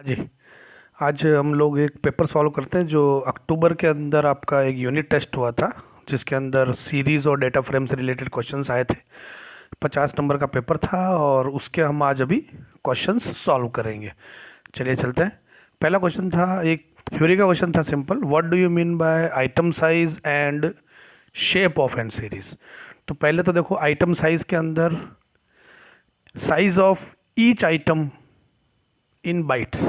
जी। आज हम लोग एक पेपर सॉल्व करते हैं जो अक्टूबर के अंदर आपका एक यूनिट टेस्ट हुआ था, जिसके अंदर सीरीज और डेटा फ्रेम से रिलेटेड क्वेश्चंस आए थे। 50 नंबर का पेपर था और उसके हम आज अभी क्वेश्चंस सॉल्व करेंगे। चलिए चलते हैं। पहला क्वेश्चन था, एक थ्योरी का क्वेश्चन था, simple. What do you mean by item size and shape of an series. तो पहले तो देखो, आइटम साइज के अंदर size of each item in bytes,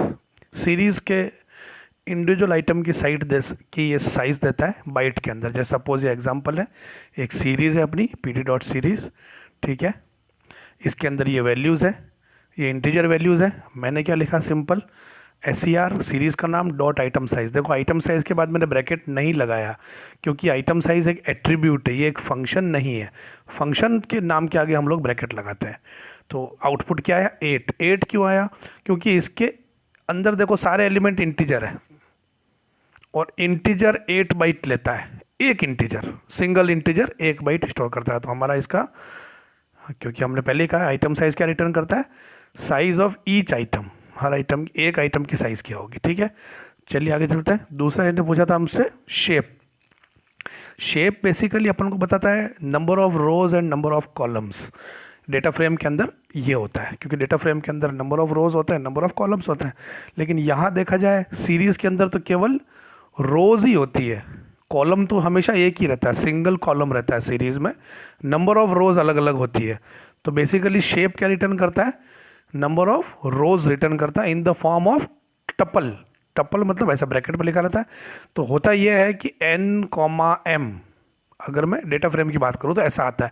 series के इंडिविजुअल आइटम की साइट की ये साइज देता है बाइट के अंदर। जैसे सपोज ये एग्जांपल है, एक सीरीज है अपनी पी डी डॉट सीरीज, ठीक है। इसके अंदर ये वैल्यूज़ है, ये इंटीजर वैल्यूज़ है। मैंने क्या लिखा, सिंपल SCR सीरीज़ का नाम डॉट आइटम साइज। देखो, आइटम साइज के बाद मैंने ब्रैकेट नहीं लगाया क्योंकि आइटम साइज एक एट्रीब्यूट है, ये एक फंक्शन नहीं है। फंक्शन के नाम के आगे हम लोग ब्रैकेट लगाते हैं। तो आउटपुट क्या आया, 8। 8 क्यों आया, क्योंकि इसके अंदर देखो सारे एलिमेंट इंटीजर है और इंटीजर 8 बाइट लेता है। एक integer, single integer 1 byte store करता है। तो हमारा इसका, क्योंकि हमने पहले ही कहा आइटम साइज क्या रिटर्न करता है, size of each item. Her item, एक आइटम की साइज क्या होगी, ठीक है। चलिए आगे चलते हैं। दूसरा इसने पूछा था हमसे शेप। शेप बेसिकली अपन को बताता है number of rose and number of columns. Data frame के अंदर ये होता है, क्योंकि डेटा फ्रेम के अंदर नंबर ऑफ रोज होते हैं, नंबर ऑफ कॉलम्स होते हैं। लेकिन यहाँ देखा जाए सीरीज के अंदर तो केवल रोज ही होती है, कॉलम तो हमेशा एक ही रहता है, सिंगल कॉलम रहता है सीरीज में। नंबर ऑफ रोज अलग अलग होती है। तो बेसिकली शेप क्या रिटर्न करता है, नंबर ऑफ रोज रिटर्न करता है in the form of tuple. Tuple मतलब ऐसा ब्रैकेट में लिखा रहता है। तो होता यह है कि n, m, अगर मैं डेटा फ्रेम की बात करूँ तो ऐसा आता है।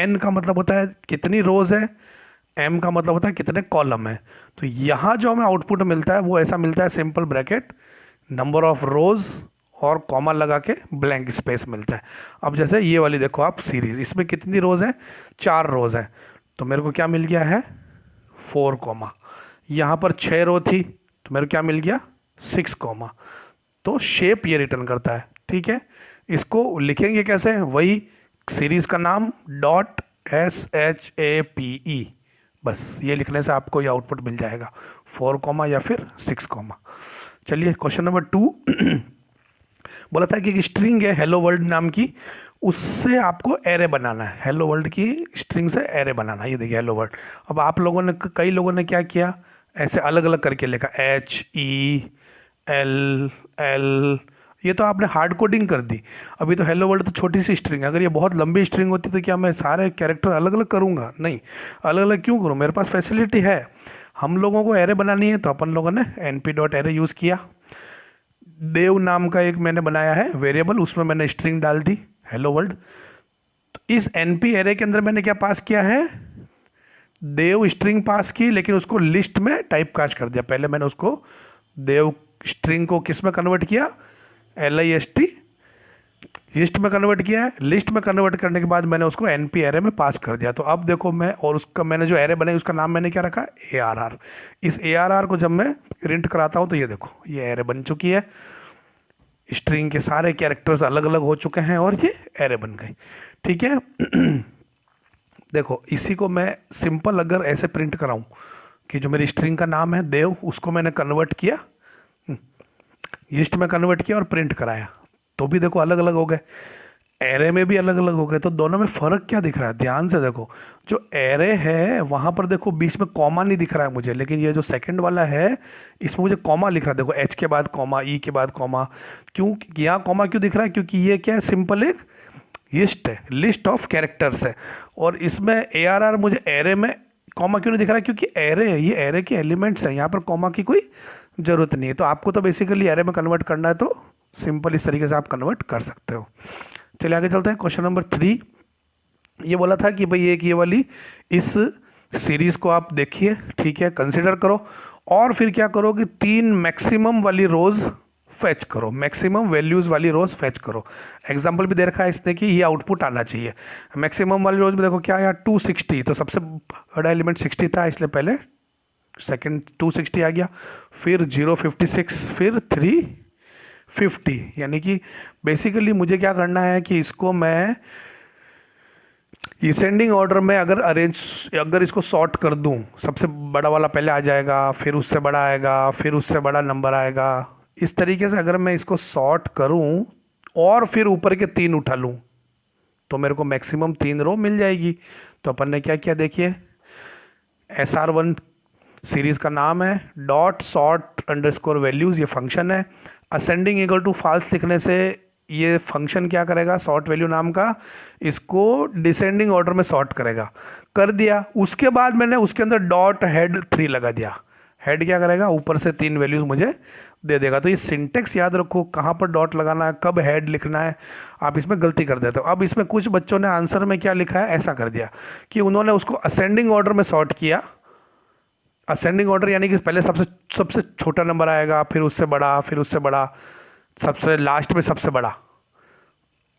n का मतलब होता है कितनी रोज है, m का मतलब होता है कितने कॉलम है। तो यहाँ जो हमें आउटपुट मिलता है वो ऐसा मिलता है, सिंपल ब्रैकेट, नंबर ऑफ रोज और कॉमा लगा के ब्लैंक स्पेस मिलता है। अब जैसे ये वाली देखो आप सीरीज, इसमें कितनी रोज है, 4 रोज है। तो मेरे को क्या मिल गया है, 4 कॉमा। यहाँ पर 6 रो थी तो मेरे को क्या मिल गया, 6 कॉमा। तो शेप ये रिटर्न करता है, ठीक है। इसको लिखेंगे कैसे, वही सीरीज का नाम डॉट SHAPE, बस ये लिखने से आपको ये आउटपुट मिल जाएगा, 4 कॉमा या फिर 6 कॉमा। चलिए क्वेश्चन नंबर 2। बोला था कि एक स्ट्रिंग है हेलो वर्ल्ड नाम की, उससे आपको एरे बनाना है। हेलो वर्ल्ड की स्ट्रिंग से एरे बनाना है। ये देखिए हेलो वर्ल्ड। अब आप लोगों ने, कई लोगों ने क्या किया, ऐसे अलग अलग करके लिखा HELL। ये तो आपने हार्ड कोडिंग कर दी। अभी तो हेलो वर्ल्ड तो छोटी सी स्ट्रिंग है। अगर ये बहुत लंबी स्ट्रिंग होती तो क्या मैं सारे कैरेक्टर अलग अलग करूँगा, नहीं। अलग अलग क्यों करूँ, मेरे पास फैसिलिटी है। हम लोगों को एरे बनानी है तो अपन लोगों ने np.array यूज़ किया। देव नाम का एक मैंने बनाया है वेरिएबल, उसमें मैंने स्ट्रिंग डाल दी हेलो वर्ल्ड। तो इस np एरे के अंदर मैंने क्या पास किया है, देव स्ट्रिंग पास की, लेकिन उसको लिस्ट में टाइप कास्ट कर दिया। पहले मैंने उसको देव स्ट्रिंग को किस में कन्वर्ट किया, LIST, लिस्ट में कन्वर्ट किया है। लिस्ट में कन्वर्ट करने के बाद मैंने उसको np एरे में पास कर दिया। तो अब देखो मैं, और उसका मैंने जो एरे बनाई उसका नाम मैंने क्या रखा, ARR। इस ARR को जब मैं प्रिंट कराता हूँ तो ये देखो ये एरे बन चुकी है। स्ट्रिंग के सारे कैरेक्टर्स अलग अलग हो चुके हैं और ये एरे बन गई, ठीक है। देखो इसी को मैं सिंपल अगर ऐसे प्रिंट कराऊं कि जो मेरी स्ट्रिंग का नाम है देव, उसको मैंने कन्वर्ट किया, लिस्ट में कन्वर्ट किया और प्रिंट कराया, तो भी देखो अलग अलग हो गए। एरे में भी अलग अलग हो गए। तो दोनों में फ़र्क क्या दिख रहा है, ध्यान से देखो। जो एरे है वहाँ पर देखो बीच में कॉमा नहीं दिख रहा है मुझे, लेकिन ये जो सेकंड वाला है इसमें मुझे कॉमा लिख रहा है। देखो H के बाद कॉमा, E के बाद कॉमा। क्यों यहाँ कॉमा क्यों दिख रहा है, क्योंकि ये क्या है, सिंपल एक लिस्ट है, लिस्ट ऑफ कैरेक्टर्स है। और इसमें ARR मुझे एरे में कॉमा क्यों नहीं दिख रहा है, क्योंकि एरे है, ये एरे के एलिमेंट्स हैं, यहाँ पर कॉमा की कोई ज़रूरत नहीं है। तो आपको तो बेसिकली एरे में कन्वर्ट करना है तो सिंपल इस तरीके से आप कन्वर्ट कर सकते हो। चलिए आगे चलते हैं। Question number 3। ये बोला था कि भाई एक ये वाली इस सीरीज को आप देखिए, ठीक है, कंसिडर करो, और फिर क्या करो कि 3 मैक्सिमम वाली रोज फैच करो, मैक्सिमम वैल्यूज वाली रोज फैच करो। एग्जांपल भी दे रखा है इसने कि ये आउटपुट आना चाहिए। मैक्सिमम वाली रोज में देखो क्या आया, 260। तो सबसे बड़ा एलिमेंट 60 था, इसलिए पहले सेकंड 260 आ गया, फिर 056, फिर 350। यानी कि बेसिकली मुझे क्या करना है कि इसको मैं डिसेंडिंग ऑर्डर में अगर इसको सॉर्ट कर दूं, सबसे बड़ा वाला पहले आ जाएगा, फिर उससे बड़ा आएगा, फिर उससे बड़ा नंबर आएगा। इस तरीके से अगर मैं इसको सॉर्ट करूं और फिर ऊपर के 3 उठा लूं तो मेरे को मैक्सिमम 3 रो मिल जाएगी। तो अपन ने क्या किया, देखिए SR1 सीरीज का नाम है, डॉट सॉर्ट अंडरस्कोर वैल्यूज़ ये फंक्शन है। असेंडिंग इक्वल टू फॉल्स लिखने से ये फंक्शन क्या करेगा, सॉर्ट वैल्यू नाम का इसको डिसेंडिंग ऑर्डर में सॉर्ट करेगा। कर दिया, उसके बाद मैंने उसके अंदर डॉट हेड 3 लगा दिया। हेड क्या करेगा, ऊपर से 3 वैल्यूज़ मुझे दे देगा। तो ये सिंटेक्स याद रखो, कहाँ पर डॉट लगाना है, कब हेड लिखना है, आप इसमें गलती कर देते हो। अब इसमें कुछ बच्चों ने आंसर में क्या लिखा है, ऐसा कर दिया कि उन्होंने उसको असेंडिंग ऑर्डर में सॉर्ट किया। असेंडिंग ऑर्डर यानी कि पहले सबसे सबसे छोटा नंबर आएगा, फिर उससे बड़ा, फिर उससे बड़ा, सबसे लास्ट में सबसे बड़ा।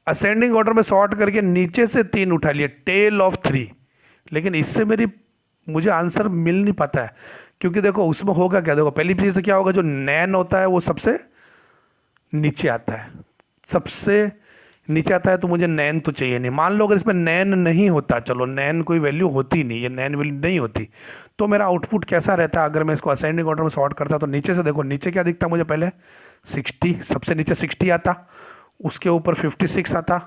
असेंडिंग ऑर्डर में सॉर्ट करके नीचे से 3 उठा लिए, टेल ऑफ 3। लेकिन इससे मुझे आंसर मिल नहीं पाता है, क्योंकि देखो उसमें होगा क्या, देखो पहली चीज़ तो क्या होगा, जो नैन होता है वो सबसे नीचे आता है, सबसे नीचे आता है। तो मुझे नैन तो चाहिए नहीं। मान लो अगर इसमें नैन नहीं होता, चलो नैन कोई वैल्यू होती नहीं, ये नैन वैल्यू नहीं होती, तो मेरा आउटपुट कैसा रहता। अगर मैं इसको असेंडिंग ऑर्डर में सॉर्ट करता तो नीचे से देखो, नीचे क्या दिखता मुझे, पहले 60, सबसे नीचे 60 आता, उसके ऊपर 56 आता,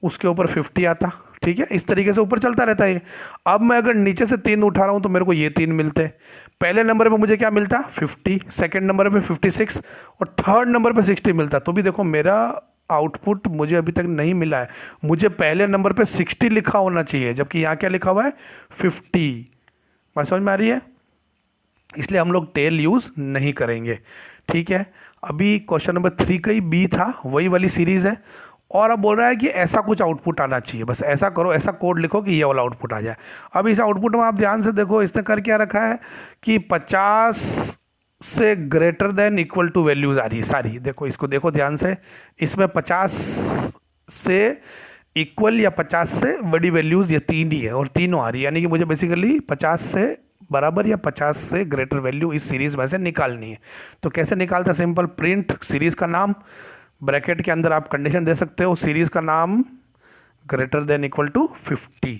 उसके ऊपर 50 आता। ठीक है, इस तरीके से ऊपर चलता रहता है ये। अब मैं अगर नीचे से 3 उठा रहा हूँ तो मेरे को ये 3 मिलते हैं। पहले नंबर पे मुझे क्या मिलता, 50, सेकंड नंबर पे 56 और थर्ड नंबर पे 60 मिलता। तो भी देखो मेरा आउटपुट मुझे अभी तक नहीं मिला है। मुझे पहले नंबर पे 60 लिखा होना चाहिए, जबकि यहाँ क्या लिखा हुआ है, 50। बात समझ में आ रही है? इसलिए हम लोग टेल यूज़ नहीं करेंगे। ठीक है, अभी क्वेश्चन नंबर 3 का ही बी था, वही वाली सीरीज़ है। और अब बोल रहा है कि ऐसा कुछ आउटपुट आना चाहिए, बस ऐसा करो, ऐसा कोड लिखो कि ये वाला आउटपुट आ जाए। अब इस आउटपुट में आप ध्यान से देखो, इसने कर क्या रखा है कि 50 से greater than equal to values आ रही है सारी। देखो इसको देखो ध्यान से, इसमें 50 से इक्वल या 50 से बड़ी वैल्यूज़ ये 3 ही है, और तीनों आ रही है। यानी कि मुझे बेसिकली 50 से बराबर या 50 से ग्रेटर वैल्यू इस सीरीज़ में से निकालनी है। तो कैसे निकालता, सिंपल प्रिंट सीरीज़ का नाम, ब्रैकेट के अंदर आप कंडीशन दे सकते हो, सीरीज़ का नाम ग्रेटर देन इक्वल टू 50।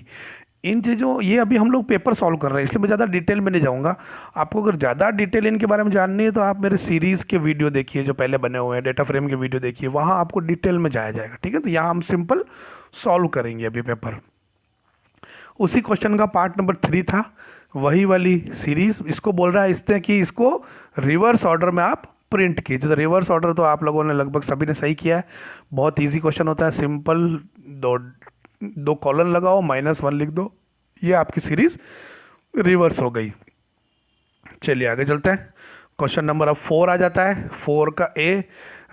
इन चीज़ों, ये अभी हम लोग पेपर सॉल्व कर रहे हैं, इसलिए मैं ज़्यादा डिटेल में नहीं जाऊँगा। आपको अगर ज़्यादा डिटेल इनके बारे में जाननी है तो आप मेरे सीरीज़ के वीडियो देखिए जो पहले बने हुए हैं, डेटा फ्रेम के वीडियो देखिए, वहाँ आपको डिटेल में जाया जाएगा। ठीक है, तो यहाँ हम सिंपल सॉल्व करेंगे अभी पेपर। उसी क्वेश्चन का पार्ट नंबर 3 था, वही वाली सीरीज़। इसको बोल रहा है इसने कि इसको रिवर्स ऑर्डर में आप प्रिंट कीजिए। तो रिवर्स ऑर्डर तो आप लोगों ने लगभग सभी ने सही किया है, बहुत इजी क्वेश्चन होता है। सिंपल दो कॉलन लगाओ, -1 लिख दो, ये आपकी सीरीज रिवर्स हो गई। चलिए आगे चलते हैं। क्वेश्चन नंबर अब 4 आ जाता है। 4 का A,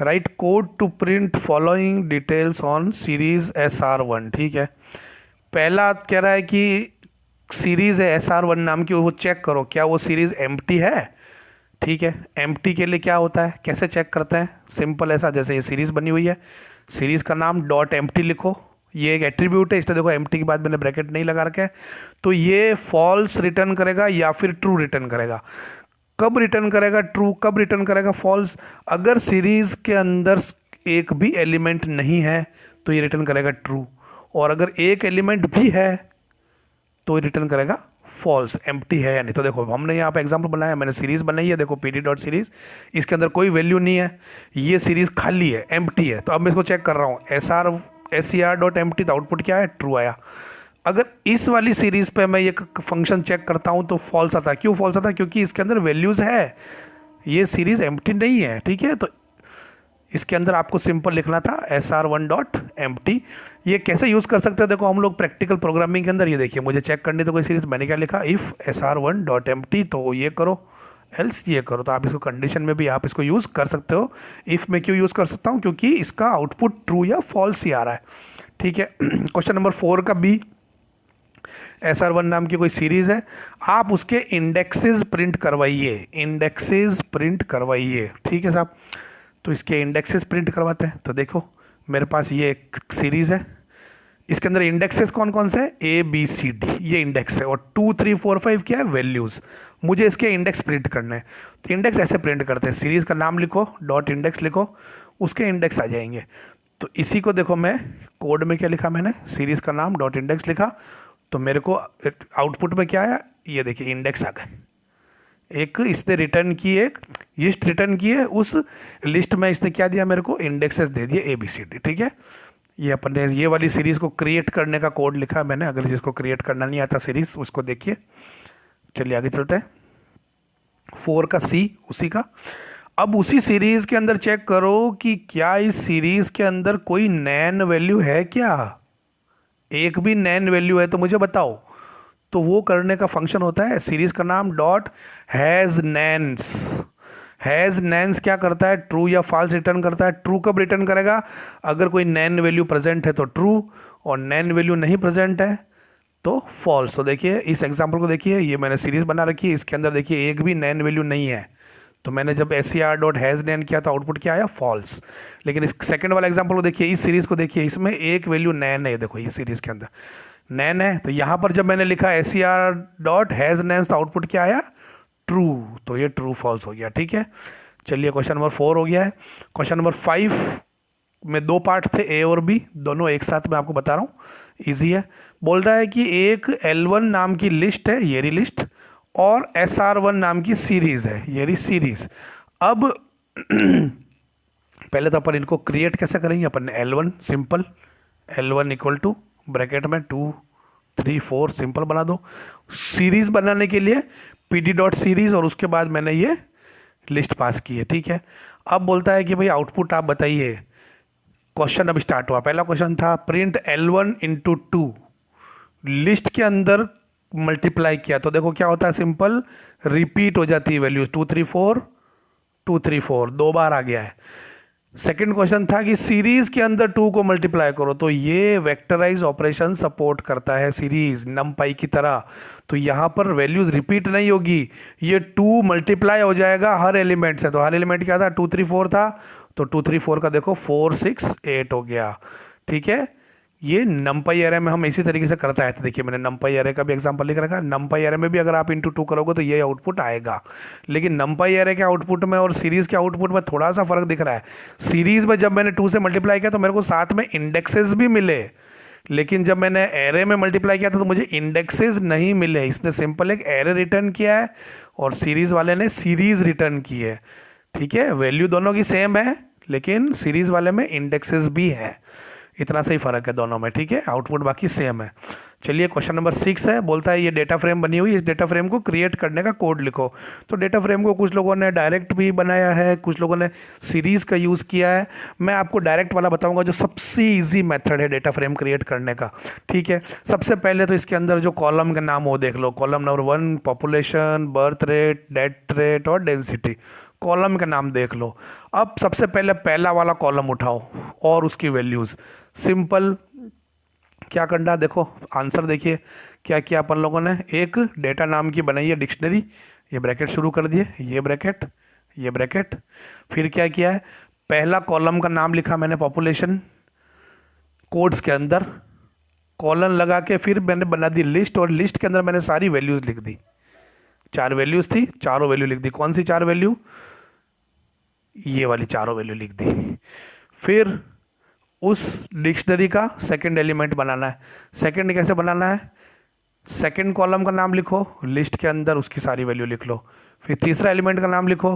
write code to print following details on series SR1। ठीक है, पहला कह रहा है कि सीरीज है SR1 नाम की, वो चेक करो क्या वो सीरीज एम्प्टी है। ठीक है, एम्प्टी के लिए क्या होता है, कैसे चेक करते हैं, सिंपल ऐसा, जैसे ये सीरीज़ बनी हुई है, सीरीज़ का नाम डॉट एम्प्टी लिखो, ये एक एट्रीब्यूट है, इसलिए देखो एम्प्टी के बाद मैंने ब्रैकेट नहीं लगा रखे हैं। तो ये फॉल्स रिटर्न करेगा या फिर ट्रू रिटर्न करेगा। कब रिटर्न करेगा ट्रू, कब रिटर्न करेगा फॉल्स, अगर सीरीज़ के अंदर एक भी एलिमेंट नहीं है तो ये रिटर्न करेगा ट्रू, और अगर एक एलिमेंट भी है तो रिटर्न करेगा फॉल्स, एम्प्टी है या नहीं। तो देखो हमने यहाँ पे एग्जांपल बनाया, मैंने सीरीज़ बनाई है, देखो pd डॉट सीरीज़, इसके अंदर कोई वैल्यू नहीं है, ये सीरीज़ खाली है, एम्प्टी है। तो अब मैं इसको चेक कर रहा हूँ, SR डॉट एम्प्टी, तो आउटपुट क्या है, ट्रू आया। अगर इस वाली सीरीज़ पे मैं ये फंक्शन चेक करता हूँ तो फॉल्स आता है। क्यों फॉल्स आता है, क्योंकि इसके अंदर वैल्यूज़ है, ये सीरीज़ एम्प्टी नहीं है। ठीक है, तो इसके अंदर आपको सिंपल लिखना था SR1 डॉट एम्प्टी। ये कैसे यूज़ कर सकते हैं, देखो हम लोग प्रैक्टिकल प्रोग्रामिंग के अंदर, ये देखिए मुझे चेक करनी तो कोई सीरीज, मैंने क्या लिखा, इफ़ SR1 डॉट एम्प्टी, तो ये करो, एल्स ये करो। तो आप इसको कंडीशन में भी आप इसको यूज़ कर सकते हो। इफ़ में क्यों यूज़ कर सकता हूँ, क्योंकि इसका आउटपुट ट्रू या फॉल्स ही आ रहा है। ठीक है, क्वेश्चन नंबर 4 का बी, SR1 नाम की कोई सीरीज़ है, आप उसके इंडेक्सेस प्रिंट करवाइए, इंडेक्सेस प्रिंट करवाइए। ठीक है साहब, तो इसके इंडेक्सेस प्रिंट करवाते हैं। तो देखो मेरे पास ये एक सीरीज़ है, इसके अंदर इंडेक्सेस कौन कौन से हैं, ABCD ये इंडेक्स है, और 2 3 4 5 क्या है, वैल्यूज़। मुझे इसके इंडेक्स प्रिंट करने हैं, तो इंडेक्स ऐसे प्रिंट करते हैं, सीरीज़ का नाम लिखो, डॉट इंडेक्स लिखो, उसके इंडेक्स आ जाएंगे। तो इसी को देखो, मैं कोड में क्या लिखा मैंने, सीरीज़ का नाम डॉट इंडेक्स लिखा, तो मेरे को आउटपुट में क्या आया, ये देखिए इंडेक्स आ गए। एक इसने रिटर्न की, एक लिस्ट रिटर्न की है, उस लिस्ट में इसने क्या दिया मेरे को, इंडेक्सेस दे दिए ABCD। ठीक है, ये अपन ने ये वाली सीरीज़ को क्रिएट करने का कोड लिखा है मैंने, अगर जिसको क्रिएट करना नहीं आता सीरीज़ उसको देखिए। चलिए आगे चलते हैं। 4 का C उसी का। अब उसी सीरीज़ के अंदर चेक करो कि क्या इस सीरीज़ के अंदर कोई नैन वैल्यू है क्या, एक भी नैन वैल्यू है तो मुझे बताओ। तो वो करने का फंक्शन होता है, सीरीज का नाम डॉट हैज़ नैन्स। हैज़ नैन्स क्या करता है, ट्रू या फॉल्स रिटर्न करता है। ट्रू कब रिटर्न करेगा, अगर कोई नैन वैल्यू प्रेजेंट है तो ट्रू, और नैन वैल्यू नहीं प्रेजेंट है तो फॉल्स। तो देखिए इस एग्जांपल को देखिए, ये मैंने सीरीज बना रखी है, इसके अंदर देखिए एक भी नैन वैल्यू नहीं है, तो मैंने जब SCR डॉट हैज़ नैन किया तो आउटपुट क्या आया, फॉल्स। लेकिन इस सेकंड वाला एग्जांपल को देखिए, इस सीरीज को देखिए, इसमें एक वैल्यू नैन है, देखो ये सीरीज के अंदर नैन है, तो यहाँ पर जब मैंने लिखा SCR डॉट हैज़ नैन तो आउटपुट क्या आया, ट्रू, तो ये ट्रू फॉल्स हो गया। ठीक है, चलिए क्वेश्चन नंबर 4 हो गया है। क्वेश्चन नंबर 5 में 2 पार्ट थे, A और B, दोनों एक साथ मैं आपको बता रहा हूँ, ईजी है। बोल रहा है कि एक L1 नाम की लिस्ट है, ये रही लिस्ट, और SR1 नाम की सीरीज है, ये रही सीरीज। अब पहले तो अपन इनको क्रिएट कैसे करेंगे, अपन ने L1 simple, L1 equal to bracket में 2 3 4 सिंपल बना दो। सीरीज बनाने के लिए PD डॉट सीरीज, और उसके बाद मैंने ये लिस्ट पास की है। ठीक है, अब बोलता है कि भाई आउटपुट आप बताइए। क्वेश्चन अब स्टार्ट हुआ, पहला क्वेश्चन था प्रिंट L1 इंटू 2, लिस्ट के अंदर मल्टीप्लाई किया तो देखो क्या होता है, सिंपल रिपीट हो जाती है वैल्यूज, 2 3 4 2 3 4 2 बार आ गया है। सेकंड क्वेश्चन था कि सीरीज के अंदर 2 को मल्टीप्लाई करो, तो ये वेक्टराइज ऑपरेशन सपोर्ट करता है सीरीज नमपाई की तरह, तो यहाँ पर वैल्यूज रिपीट नहीं होगी, ये 2 मल्टीप्लाई हो जाएगा हर एलिमेंट से। तो हर एलिमेंट क्या था, 2 3 4 था, तो 2 3 4 का देखो 4 6 8 हो गया। ठीक है, ये नमपाई एरे में हम इसी तरीके से करता है, तो देखिए मैंने नमपाई एरे का भी एग्जांपल लिख रखा है। नमपाई एरे में भी अगर आप इंटू 2 करोगे तो ये आउटपुट आएगा, लेकिन नमपाई एरे के आउटपुट में और सीरीज के आउटपुट में थोड़ा सा फर्क दिख रहा है। सीरीज में जब मैंने 2 से मल्टीप्लाई किया तो मेरे को साथ में इंडेक्सेस भी मिले, लेकिन जब मैंने एरे में मल्टीप्लाई किया था तो मुझे इंडेक्सेस नहीं मिले। इसने सिंपल एक एरे रिटर्न किया है और सीरीज वाले ने सीरीज रिटर्न की है। ठीक है, वैल्यू दोनों की सेम है, लेकिन सीरीज वाले में इंडेक्सेस भी है, इतना सही फर्क है दोनों में। ठीक है, आउटपुट बाकी सेम है। चलिए क्वेश्चन नंबर 6 है, बोलता है ये डेटा फ्रेम बनी हुई, इस डेटा फ्रेम को क्रिएट करने का कोड लिखो। तो डेटा फ्रेम को कुछ लोगों ने डायरेक्ट भी बनाया है, कुछ लोगों ने सीरीज का यूज़ किया है। मैं आपको डायरेक्ट वाला बताऊंगा जो सबसे ईजी मेथड है डेटा फ्रेम क्रिएट करने का। ठीक है, सबसे पहले तो इसके अंदर जो कॉलम के नाम हो देख लो, column number 1 population, birth rate, death rate और डेंसिटी, कॉलम के नाम देख लो। अब सबसे पहले पहला वाला कॉलम उठाओ और उसकी वैल्यूज़ सिंपल क्या करना, देखो आंसर देखिए क्या किया अपन लोगों ने। एक डेटा नाम की बनाई है डिक्शनरी, ये ब्रैकेट शुरू कर दिए, ये ब्रैकेट, ये ब्रैकेट। फिर क्या किया है, पहला कॉलम का नाम लिखा मैंने पॉपुलेशन, कोड्स के अंदर कॉलन लगा के फिर मैंने बना दी लिस्ट, और लिस्ट के अंदर मैंने सारी वैल्यूज़ लिख दी। 4 वैल्यूज़ थी, चारों वैल्यू लिख दी। कौन सी 4 वैल्यू, ये वाली चारों वैल्यू लिख दी। फिर उस डिक्शनरी का सेकंड एलिमेंट बनाना है। सेकंड कैसे बनाना है, सेकंड कॉलम का नाम लिखो, लिस्ट के अंदर उसकी सारी वैल्यू लिख लो। फिर तीसरा एलिमेंट का नाम लिखो,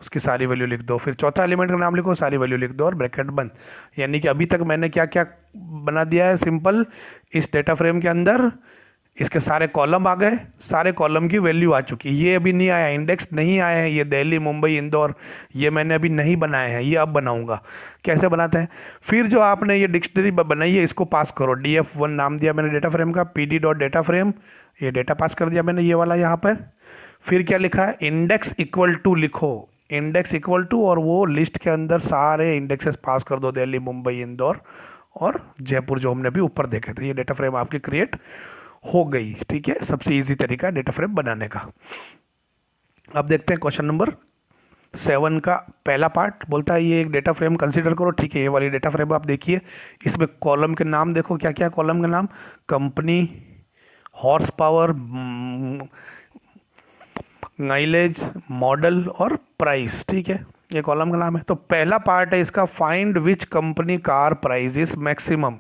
उसकी सारी वैल्यू लिख दो। फिर चौथा एलिमेंट का नाम लिखो, सारी वैल्यू लिख दो और ब्रैकेट बंद। यानी कि अभी तक मैंने क्या क्या बना दिया है, सिंपल इस डेटा फ्रेम के अंदर इसके सारे कॉलम आ गए, सारे कॉलम की वैल्यू आ चुकी। ये अभी नहीं आया, इंडेक्स नहीं आया है, ये दिल्ली मुंबई इंदौर ये मैंने अभी नहीं बनाए हैं, ये अब बनाऊंगा। कैसे बनाते हैं, फिर जो आपने ये डिक्शनरी बनाई है इसको पास करो। DF1 नाम दिया मैंने डेटा फ्रेम का, PD डॉट डेटा फ्रेम, ये डेटा पास कर दिया मैंने, ये वाला यहाँ पर। फिर क्या लिखा है, इंडेक्स इक्वल टू लिखो, इंडेक्स इक्वल टू, और वो लिस्ट के अंदर सारे इंडेक्सेस पास कर दो, दिल्ली मुंबई इंदौर और जयपुर जो हमने अभी ऊपर देखे थे। ये डेटा फ्रेम आपकी क्रिएट हो गई। ठीक है, सबसे इजी तरीका डेटा फ्रेम बनाने का। अब देखते हैं क्वेश्चन नंबर 7 का पहला पार्ट। बोलता है ये एक डेटा फ्रेम कंसीडर करो। ठीक है, ये वाली डेटा फ्रेम आप देखिए, इसमें कॉलम के नाम देखो क्या क्या कॉलम के नाम, company, horse power, mileage, model और प्राइस। ठीक है, ये कॉलम का नाम है। तो पहला पार्ट है इसका, find which company car price is maximum,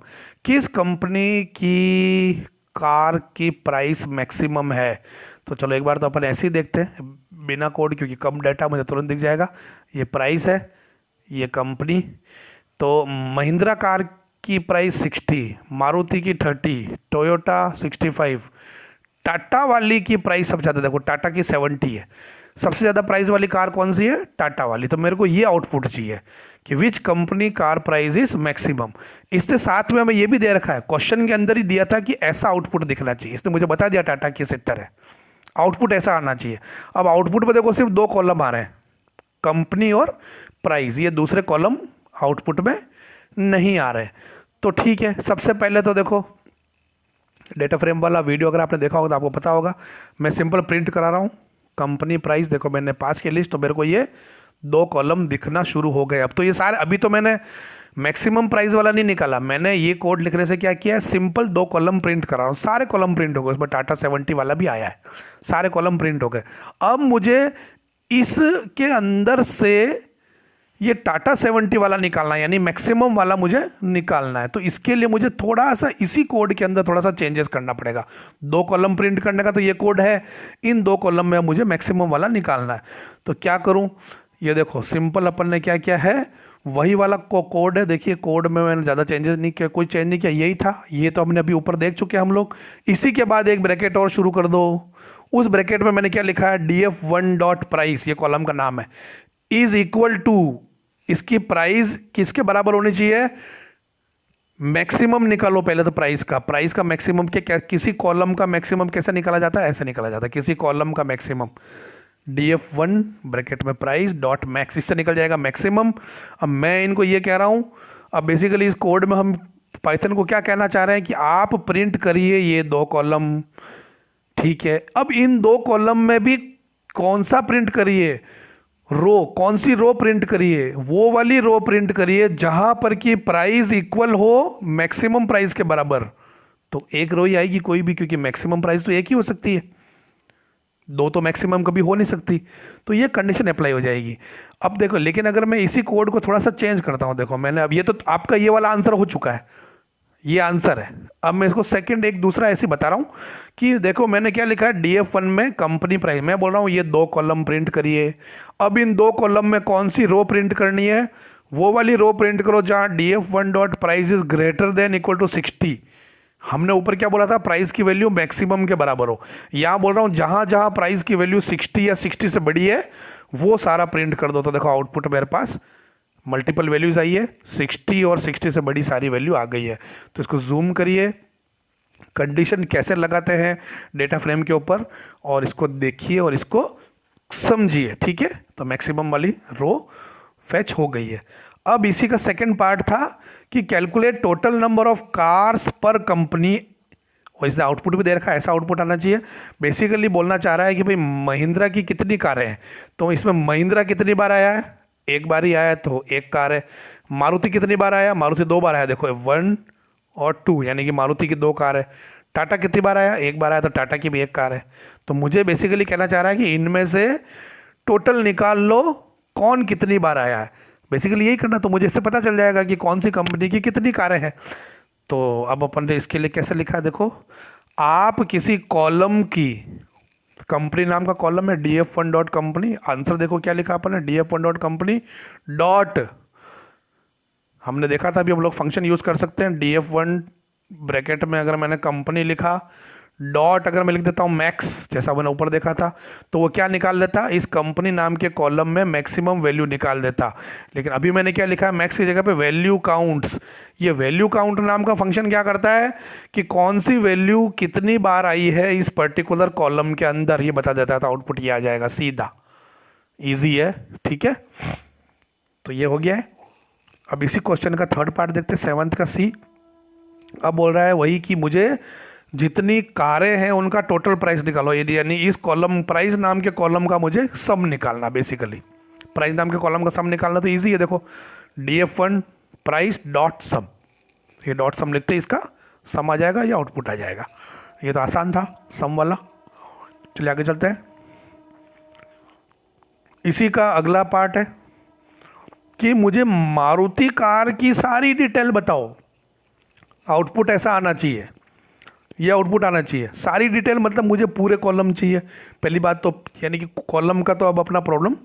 किस कंपनी की कार की प्राइस मैक्सिमम है। तो चलो एक बार तो अपन ऐसे ही देखते हैं बिना कोड, क्योंकि कम डाटा मुझे तुरंत दिख जाएगा। ये प्राइस है, ये कंपनी। तो महिंद्रा कार की प्राइस 60, मारुति की 30, टोयोटा 65, टाटा वाली की प्राइस सबसे ज़्यादा, देखो टाटा की 70 है। सबसे ज़्यादा प्राइस वाली कार कौन सी है? टाटा वाली। तो मेरे को ये आउटपुट चाहिए कि which company car price is maximum. इसके साथ में हमें ये भी दे रखा है, क्वेश्चन के अंदर ही दिया था कि ऐसा आउटपुट दिखना चाहिए। इसने मुझे बता दिया टाटा की 70 है, आउटपुट ऐसा आना चाहिए। अब आउटपुट में देखो सिर्फ 2 कॉलम आ रहे हैं, कंपनी और प्राइस। ये दूसरे कॉलम आउटपुट में नहीं आ रहे। तो ठीक है, सबसे पहले तो देखो डेटा फ्रेम वाला वीडियो अगर आपने देखा होगा तो आपको पता होगा, मैं सिंपल प्रिंट करा रहा हूँ कंपनी प्राइस। देखो मैंने पास की लिस्ट, तो मेरे को ये 2 कॉलम दिखना शुरू हो गए। अब तो ये सारे, अभी तो मैंने मैक्सिमम प्राइस वाला नहीं निकाला, मैंने ये कोड लिखने से क्या किया है, सिंपल 2 कॉलम प्रिंट करा रहा हूँ। सारे कॉलम प्रिंट हो गए, उसमें टाटा 70 वाला भी आया है, सारे कॉलम प्रिंट हो गए। अब मुझे इसके अंदर से ये टाटा 70 वाला निकालना है, यानी मैक्सिमम वाला मुझे निकालना है। तो इसके लिए मुझे थोड़ा सा इसी कोड के अंदर थोड़ा सा चेंजेस करना पड़ेगा। 2 कॉलम प्रिंट करने का तो ये कोड है, इन 2 कॉलम में मुझे मैक्सिमम वाला निकालना है। तो क्या करूं, ये देखो सिंपल अपन ने क्या किया है, वही वाला कोड है। देखिए कोड में मैंने ज़्यादा चेंजेस नहीं किया, कोई चेंज नहीं किया, यही था। ये तो हमने अभी ऊपर देख चुके हैं हम लोग। इसी के बाद एक ब्रैकेट और शुरू कर दो। उस ब्रैकेट में मैंने क्या लिखा है, df1 डॉट प्राइस, ये कॉलम का नाम है, इज इक्वल टू, इसकी प्राइस किसके बराबर होनी चाहिए, मैक्सिमम निकालो पहले तो प्राइस का मैक्सिमम के किसी कॉलम का मैक्सिमम कैसे निकाला जाता है, ऐसे निकाला जाता है, किसी कॉलम का मैक्सिमम df1 ब्रैकेट में प्राइस डॉट मैक्स, इससे निकल जाएगा मैक्सिमम। अब मैं इनको ये कह रहा हूं, अब बेसिकली इस कोड में हम पाइथन को क्या कहना चाह रहे हैं कि आप प्रिंट करिए ये 2 कॉलम, ठीक है। अब इन 2 कॉलम में भी कौन सा प्रिंट करिए, रो, कौन सी रो प्रिंट करिए, वो वाली रो प्रिंट करिए जहां पर कि प्राइस इक्वल हो मैक्सिमम प्राइस के बराबर। तो एक रो ही आएगी कोई भी, क्योंकि मैक्सिमम प्राइस तो एक ही हो सकती है, 2 तो मैक्सिमम कभी हो नहीं सकती। तो ये कंडीशन अप्लाई हो जाएगी। अब देखो, लेकिन अगर मैं इसी कोड को थोड़ा सा चेंज करता हूं, देखो मैंने अब ये तो आपका ये वाला आंसर हो चुका है, ये आंसर है। अब मैं इसको सेकंड एक दूसरा ऐसे बता रहा हूं कि देखो मैंने क्या लिखा है, df1 में कंपनी प्राइस, मैं बोल रहा हूं ये 2 कॉलम प्रिंट करिए। अब इन 2 कॉलम में कौन सी रो प्रिंट करनी है, वो वाली रो प्रिंट करो जहां df1 dot price is greater than equal to 60। हमने ऊपर क्या बोला था, प्राइस की वैल्यू मैक्सिमम के बराबर हो। यहां बोल रहा हूं जहां जहां प्राइस की वैल्यू 60 या 60 से बड़ी है वो सारा प्रिंट कर दो। तो देखो आउटपुट मेरे पास मल्टीपल वैल्यूज आई है, 60 और 60 से बड़ी सारी वैल्यू आ गई है। तो इसको जूम करिए, कंडीशन कैसे लगाते हैं डेटा फ्रेम के ऊपर, और इसको देखिए और इसको समझिए, ठीक है। तो मैक्सिमम वाली रो फैच हो गई है। अब इसी का सेकंड पार्ट था कि calculate total number of cars पर कंपनी, और इसने आउटपुट भी दे रखा है, ऐसा आउटपुट आना चाहिए। बेसिकली बोलना चाह रहा है कि भाई महिंद्रा की कितनी कारें हैं, तो इसमें महिंद्रा कितनी बार आया है, एक बार ही आया, तो 1 कार है। मारुति कितनी बार आया, मारुति 2 बार आया, देखो 1 और 2, यानी कि मारुति की 2 कार है। टाटा कितनी बार आया, 1 बार आया, तो टाटा की भी 1 कार है। तो मुझे बेसिकली कहना चाह रहा है कि इनमें से टोटल निकाल लो कौन कितनी बार आया है, बेसिकली यही करना। तो मुझे इससे पता चल जाएगा कि कौन सी कंपनी की कितनी कारें हैं। तो अब अपन ने इसके लिए कैसे लिखा है, देखो आप किसी कॉलम की, कंपनी नाम का कॉलम है df1 डॉट कंपनी, आंसर देखो क्या लिखा अपन ने, df1 डॉट कंपनी डॉट, हमने देखा था अभी हम लोग फंक्शन यूज कर सकते हैं, df1 ब्रैकेट में अगर मैंने कंपनी लिखा, डॉट अगर मैं लिख देता हूँ मैक्स, जैसा मैंने ऊपर देखा था, तो वो क्या निकाल देता, इस कंपनी नाम के कॉलम में मैक्सिमम वैल्यू निकाल देता। लेकिन अभी मैंने क्या लिखा है, मैक्स की जगह पे वैल्यू काउंट्स। ये वैल्यू काउंट नाम का फंक्शन क्या करता है कि कौन सी वैल्यू कितनी बार आई है इस पर्टिकुलर कॉलम के अंदर, ये बता देता है। तो आउटपुट ये आ जाएगा सीधा, ईजी है, ठीक है। तो ये हो गया है। अब इसी क्वेश्चन का थर्ड पार्ट देखते हैं, 7th का सी। अब बोल रहा है वही कि मुझे जितनी कारें हैं उनका टोटल प्राइस निकालो, यानी इस कॉलम, प्राइस नाम के कॉलम का मुझे सम निकालना। बेसिकली प्राइस नाम के कॉलम का सम निकालना तो इजी है, देखो df1 प्राइस डॉट सम, ये डॉट सम लिखते इसका सम आ जाएगा या आउटपुट आ जाएगा। ये तो आसान था सम वाला। चलिए आगे चलते हैं। इसी का अगला पार्ट है कि मुझे मारुति कार की सारी डिटेल बताओ, आउटपुट ऐसा आना चाहिए, ये आउटपुट आना चाहिए। सारी डिटेल मतलब मुझे पूरे कॉलम चाहिए। पहली बात तो यानी कि कॉलम का तो अब अपना प्रॉब्लम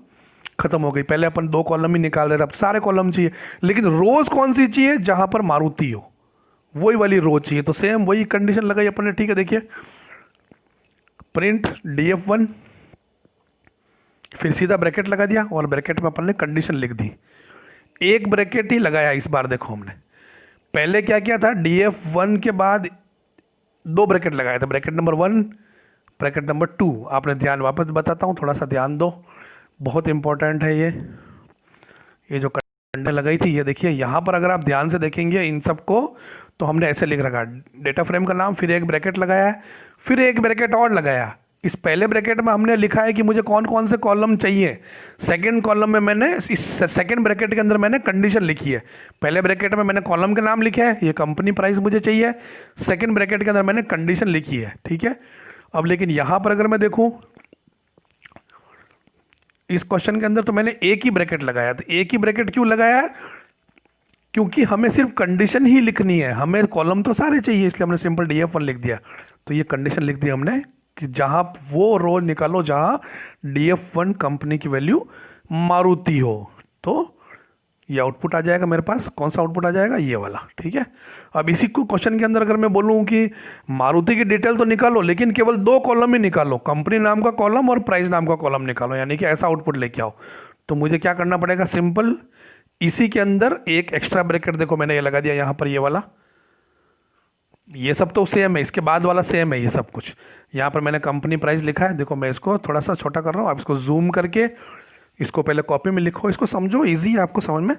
खत्म हो गई। पहले अपन 2 कॉलम ही निकाल रहे थे, अब सारे कॉलम चाहिए। लेकिन रोज कौन सी चाहिए? जहां पर मारुति हो, वही वाली रो चाहिए। तो सेम वही कंडीशन लगाई अपन ने। ठीक है, देखिए प्रिंट DF1, फिर सीधा ब्रैकेट लगा दिया और ब्रैकेट में अपन ने कंडीशन लिख दी। एक ब्रैकेट ही लगाया इस बार। देखो हमने पहले क्या किया था, DF1 के बाद 2 ब्रैकेट लगाए थे, ब्रैकेट नंबर 1, ब्रैकेट नंबर 2। आपने ध्यान, वापस बताता हूँ, थोड़ा सा ध्यान दो, बहुत इंपॉर्टेंट है ये जो कंडीशन लगाई थी। ये देखिए यहाँ पर अगर आप ध्यान से देखेंगे इन सबको, तो हमने ऐसे लिख रखा, डेटा फ्रेम का नाम, फिर एक ब्रैकेट लगाया है, फिर एक ब्रैकेट और लगाया। इस पहले ब्रैकेट में हमने लिखा है कि मुझे कौन कौन से कॉलम चाहिए। सेकंड कॉलम में मैंने, इस सेकंड ब्रैकेट के अंदर मैंने कंडीशन लिखी है। पहले ब्रैकेट में मैंने कॉलम के नाम लिखा है, ये कंपनी प्राइस मुझे चाहिए। सेकंड ब्रैकेट के अंदर मैंने कंडीशन लिखी है। ठीक है, अब लेकिन यहां पर अगर मैं देखूं इस क्वेश्चन के अंदर, तो मैंने एक ही ब्रैकेट लगाया। तो एक ही ब्रैकेट क्यों लगाया है? क्योंकि हमें सिर्फ कंडीशन ही लिखनी है, हमें कॉलम तो सारे चाहिए, इसलिए हमने सिंपल DF1 लिख दिया। तो ये कंडीशन लिख दी हमने कि जहां वो रो निकालो जहां DF1 कंपनी की वैल्यू मारुति हो, तो ये आउटपुट आ जाएगा मेरे पास। कौन सा आउटपुट आ जाएगा? ये वाला। ठीक है, अब इसी को क्वेश्चन के अंदर अगर मैं बोलूं कि मारुति की डिटेल तो निकालो, लेकिन केवल 2 कॉलम ही निकालो, कंपनी नाम का कॉलम और प्राइस नाम का कॉलम निकालो, यानी कि ऐसा आउटपुट लेके आओ, तो मुझे क्या करना पड़ेगा? सिंपल इसी के अंदर एक एक्स्ट्रा ब्रैकेट, देखो मैंने ये लगा दिया यहाँ पर, ये वाला। ये सब तो सेम है, इसके बाद वाला सेम है, ये सब कुछ। यहाँ पर मैंने कंपनी प्राइस लिखा है, देखो मैं इसको थोड़ा सा छोटा कर रहा हूँ, आप इसको जूम करके इसको पहले कॉपी में लिखो, इसको समझो, इजी है, आपको समझ में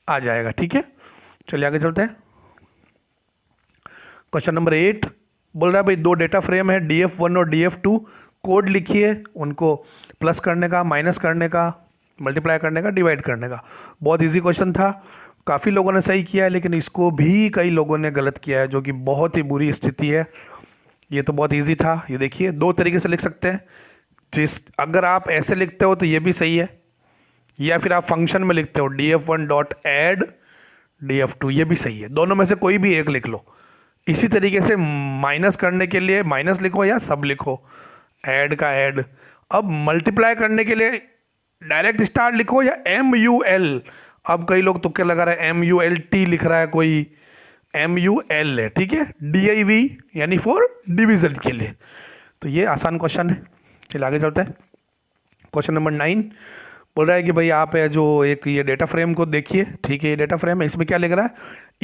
आ जाएगा। ठीक है, चलिए आगे चलते हैं। क्वेश्चन नंबर 8 बोल रहा है भाई 2 डेटा फ्रेम है, DF1 और DF2, कोड लिखिए उनको प्लस करने का, माइनस करने का, मल्टीप्लाई करने का, डिवाइड करने का। बहुत इजी क्वेश्चन था, काफ़ी लोगों ने सही किया है, लेकिन इसको भी कई लोगों ने गलत किया है, जो कि बहुत ही बुरी स्थिति है। ये तो बहुत इजी था। ये देखिए 2 तरीके से लिख सकते हैं। अगर आप ऐसे लिखते हो तो ये भी सही है, या फिर आप फंक्शन में लिखते हो DF1 डॉट एड DF2, ये भी सही है। दोनों में से कोई भी एक लिख लो। इसी तरीके से माइनस करने के लिए माइनस लिखो या सब लिखो, ऐड का ऐड। अब मल्टीप्लाई करने के लिए डायरेक्ट स्टार लिखो या MUL। अब कई लोग तुक्के लगा रहे हैं, MULT लिख रहा है कोई, MUL है। ठीक है, DIV यानी फॉर डिवीजन के लिए। तो ये आसान क्वेश्चन है। चलिए आगे चलते हैं। क्वेश्चन नंबर 9 बोल रहा है कि भाई आप है जो एक ये डेटा फ्रेम को देखिए। ठीक है, ये डेटा फ्रेम है, इसमें क्या लिख रहा है?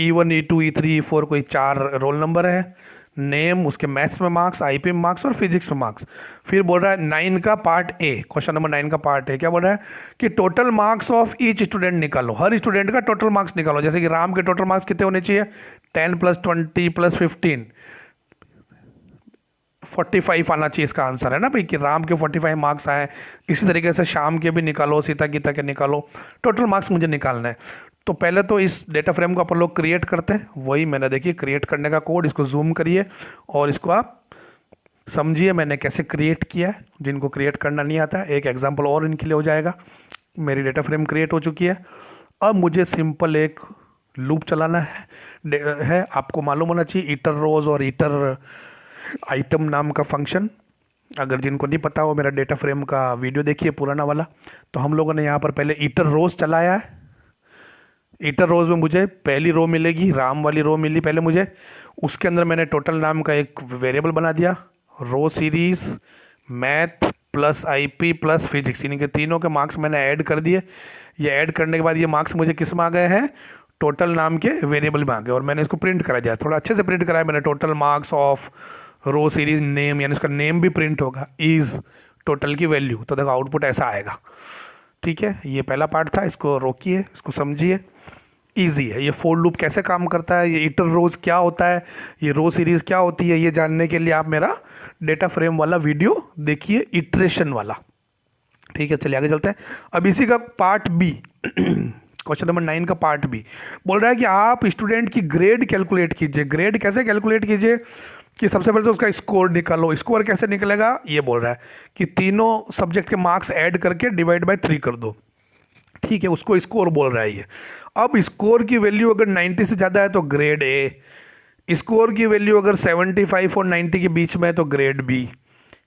E1 E2 E3 E4 कोई 4 रोल नंबर है, नेम, उसके मैथ्स में मार्क्स, IP में मार्क्स और फिजिक्स में मार्क्स। फिर बोल रहा है 9 का पार्ट ए, क्वेश्चन नंबर 9 का पार्ट ए क्या बोल रहा है कि total marks of each student निकालो, हर स्टूडेंट का टोटल मार्क्स निकालो। जैसे कि राम के टोटल मार्क्स कितने होने चाहिए? 10 + 20 + 15 45 आना चाहिए, इसका आंसर है ना भाई, कि राम के 45 मार्क्स आए। इसी तरीके से श्याम के भी निकालो, सीता गीता के निकालो, टोटल मार्क्स मुझे निकालना है। तो पहले तो इस डेटा फ्रेम को अपन लोग क्रिएट करते हैं, वही मैंने देखिए क्रिएट करने का कोड, इसको जूम करिए और इसको आप समझिए मैंने कैसे क्रिएट किया है। जिनको क्रिएट करना नहीं आता है, एक एग्जाम्पल और इनके लिए हो जाएगा। मेरी डेटा फ्रेम क्रिएट हो चुकी है। अब मुझे सिंपल एक लूप चलाना है। आपको मालूम होना चाहिए ईटर रोज और ईटर आइटम नाम का फंक्शन। अगर जिनको नहीं पता हो, मेरा डेटा फ्रेम का वीडियो देखिए पुराना वाला। तो हम लोगों ने यहाँ पर पहले ईटर रोज चलाया है। ईटर रोज में मुझे पहली रो मिलेगी, राम वाली रो मिली पहले मुझे। उसके अंदर मैंने टोटल नाम का एक वेरिएबल बना दिया, row series math plus IP plus physics, यानी कि तीनों के मार्क्स मैंने ऐड कर दिए। ये ऐड करने के बाद ये मार्क्स मुझे किस में आ गए हैं? टोटल नाम के वेरिएबल में आ गए। और मैंने इसको प्रिंट करा दिया, थोड़ा अच्छे से प्रिंट कराया मैंने, total marks of row series name, यानी उसका नेम भी प्रिंट होगा, इज टोटल की वैल्यू। तो देखो आउटपुट ऐसा आएगा। ठीक है, ये पहला पार्ट था, इसको रोकिए, इसको समझिए, ईजी है। ये फोर लूप कैसे काम करता है, ये ईटर रोज क्या होता है, ये रो सीरीज क्या होती है, ये जानने के लिए आप मेरा डेटा फ्रेम वाला वीडियो देखिए, इटरेशन वाला। ठीक है, चलिए आगे चलते हैं। अब इसी का पार्ट बी क्वेश्चन नंबर 9 का पार्ट बी बोल रहा है कि आप स्टूडेंट की ग्रेड कैलकुलेट कीजिए। ग्रेड कैसे कैलकुलेट कीजिए कि सबसे पहले तो उसका स्कोर निकालो। स्कोर कैसे निकलेगा? ये बोल रहा है कि तीनों सब्जेक्ट के मार्क्स ऐड करके डिवाइड बाय 3 कर दो। ठीक है, उसको स्कोर बोल रहा है ये। अब स्कोर की वैल्यू अगर 90 से ज़्यादा है तो ग्रेड ए, स्कोर की वैल्यू अगर 75 और 90 के बीच में है तो ग्रेड बी,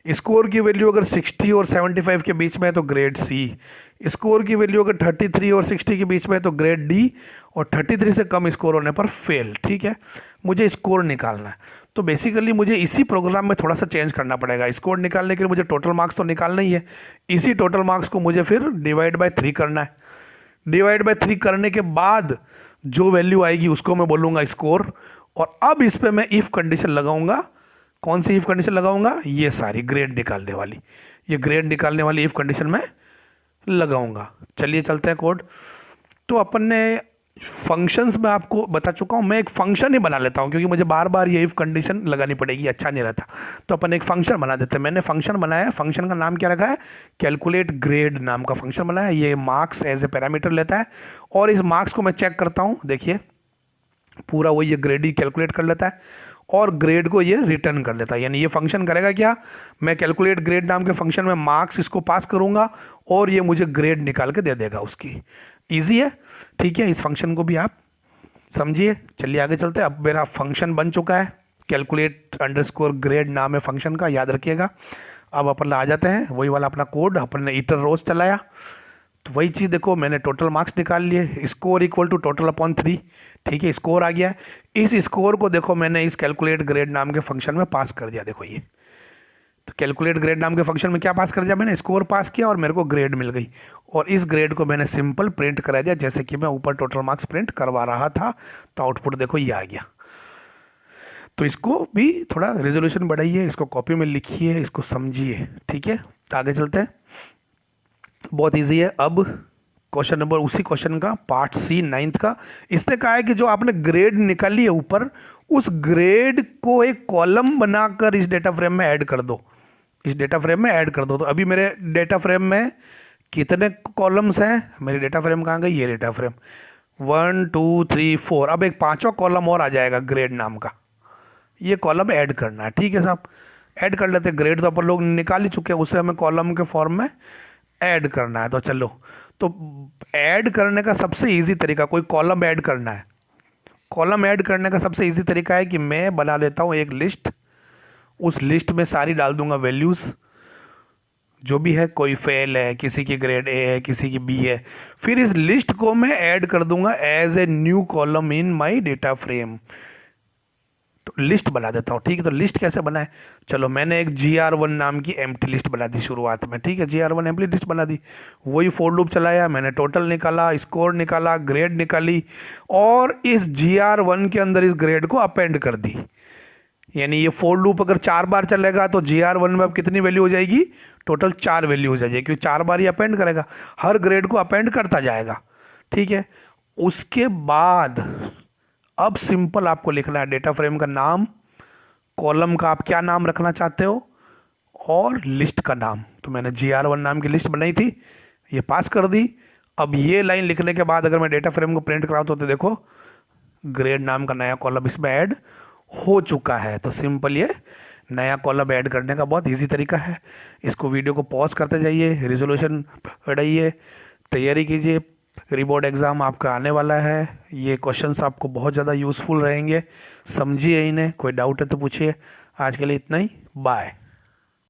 स्कोर की वैल्यू अगर 60 और 75 के बीच में है तो ग्रेड सी, स्कोर की वैल्यू अगर 33 और 60 के बीच में है तो ग्रेड डी, और 33 से कम स्कोर होने पर फेल। ठीक है, मुझे स्कोर निकालना है, तो बेसिकली मुझे इसी प्रोग्राम में थोड़ा सा चेंज करना पड़ेगा। स्कोर निकालने के लिए मुझे टोटल मार्क्स तो निकालना ही है, इसी टोटल मार्क्स को मुझे फिर डिवाइड बाय 3 करना है। डिवाइड बाय 3 करने के बाद जो वैल्यू आएगी उसको मैं बोलूँगा स्कोर। और अब इस पर मैं इफ़ कंडीशन लगाऊंगा। कौन सी इफ़ कंडीशन लगाऊंगा? ये सारी ग्रेड निकालने वाली, ये ग्रेड निकालने वाली इफ़ कंडीशन में लगाऊंगा। चलिए चलते हैं कोड। तो अपन ने फंक्शंस में आपको बता चुका हूँ, मैं एक फंक्शन ही बना लेता हूँ क्योंकि मुझे बार बार ये इफ़ कंडीशन लगानी पड़ेगी, अच्छा नहीं रहता। तो अपन एक फंक्शन बना देते हैं। मैंने फंक्शन बनाया है, फंक्शन का नाम क्या रखा है? कैलकुलेट ग्रेड नाम का फंक्शन बनाया है। ये मार्क्स एज ए पैरामीटर लेता है और इस मार्क्स को मैं चेक करता हूँ। देखिए पूरा वो ये ग्रेड ही कैलकुलेट कर लेता है और ग्रेड को ये रिटर्न कर लेता है। यानी ये फंक्शन करेगा क्या? मैं कैलकुलेट ग्रेड नाम के फंक्शन में मार्क्स इसको पास करूंगा और ये मुझे ग्रेड निकाल के दे देगा उसकी। इजी है, ठीक है, इस फंक्शन को भी आप समझिए। चलिए आगे चलते हैं। अब मेरा फंक्शन बन चुका है, कैलकुलेट अंडरस्कोर ग्रेड नाम है फंक्शन का, याद रखिएगा। अब अपन आ जाते हैं वही वाला अपना कोड, अपन ने ईटर रोज चलाया तो वही चीज़ देखो, मैंने टोटल मार्क्स निकाल लिए, score equal to total upon 3। ठीक है, स्कोर आ गया। इस स्कोर को देखो मैंने इस कैलकुलेट ग्रेड नाम के फंक्शन में पास कर दिया। देखो ये तो कैलकुलेट ग्रेड नाम के फंक्शन में क्या पास कर दिया मैंने? स्कोर पास किया और मेरे को ग्रेड मिल गई। और इस ग्रेड को मैंने सिंपल प्रिंट करा दिया जैसे कि मैं ऊपर टोटल मार्क्स प्रिंट करवा रहा था। तो आउटपुट देखो ये आ गया। तो इसको भी थोड़ा रेजोल्यूशन बढ़ाइए, इसको कॉपी में लिखिए, इसको समझिए। ठीक है, आगे चलते हैं। बहुत इजी है। अब क्वेश्चन नंबर, उसी क्वेश्चन का पार्ट सी 9th का, इसने कहा है कि जो आपने ग्रेड निकाली है ऊपर, उस ग्रेड को एक कॉलम बनाकर इस डेटा फ्रेम में ऐड कर दो। इस डेटा फ्रेम में ऐड कर दो। तो अभी मेरे डेटा फ्रेम में कितने कॉलम्स हैं? मेरी डेटा फ्रेम कहाँ गई? ये डेटा फ्रेम 1 2 3 4। अब एक 5वां कॉलम और आ जाएगा ग्रेड नाम का, ये कॉलम ऐड करना है। ठीक है साहब, ऐड कर लेते हैं। ग्रेड तो अपन लोग निकाल ही चुके हैं, उसे हमें कॉलम के फॉर्म में ऐड करना है। तो चलो, तो ऐड करने का सबसे इजी तरीका, कोई कॉलम ऐड करना है, कॉलम ऐड करने का सबसे इजी तरीका है कि मैं बना लेता हूँ एक लिस्ट। उस लिस्ट में सारी डाल दूंगा वैल्यूज़ जो भी है, कोई फेल है, किसी की ग्रेड ए है, किसी की बी है। फिर इस लिस्ट को मैं ऐड कर दूंगा as a new column in my data frame. तो लिस्ट बना देता हूँ। ठीक है, तो लिस्ट कैसे बनाए? चलो, मैंने एक GR1 नाम की एम्प्टी लिस्ट बना दी शुरुआत में। ठीक है, GR1 एम्प्टी लिस्ट बना दी, वही फॉर लूप चलाया, मैंने टोटल निकाला, स्कोर निकाला, ग्रेड निकाली और इस GR1 के अंदर इस ग्रेड को अपेंड कर दी। यानी ये फॉर लूप अगर 4 बार चलेगा तो GR1 में अब कितनी वैल्यू हो जाएगी? टोटल 4 वैल्यू हो जाएगी, क्योंकि 4 बार ही अपेंड करेगा, हर ग्रेड को अपेंड करता जाएगा। ठीक है, उसके बाद अब सिंपल आपको लिखना है डेटा फ्रेम का नाम, कॉलम का आप क्या नाम रखना चाहते हो और लिस्ट का नाम। तो मैंने GR1 नाम की लिस्ट बनाई थी, ये पास कर दी। अब ये लाइन लिखने के बाद अगर मैं डेटा फ्रेम को प्रिंट कराता हूँ तो देखो ग्रेड नाम का नया कॉलम इसमें ऐड हो चुका है। तो सिंपल ये नया कॉलम ऐड करने का बहुत इजी तरीका है। इसको वीडियो को पॉज करते जाइए, रिजोल्यूशन बढ़ाइए, तैयारी कीजिए। रिबोर्ड एग्ज़ाम आपका आने वाला है, ये क्वेश्चंस आपको बहुत ज़्यादा यूज़फुल रहेंगे, समझिए इन्हें। कोई डाउट है तो पूछिए। आज के लिए इतना ही, बाय।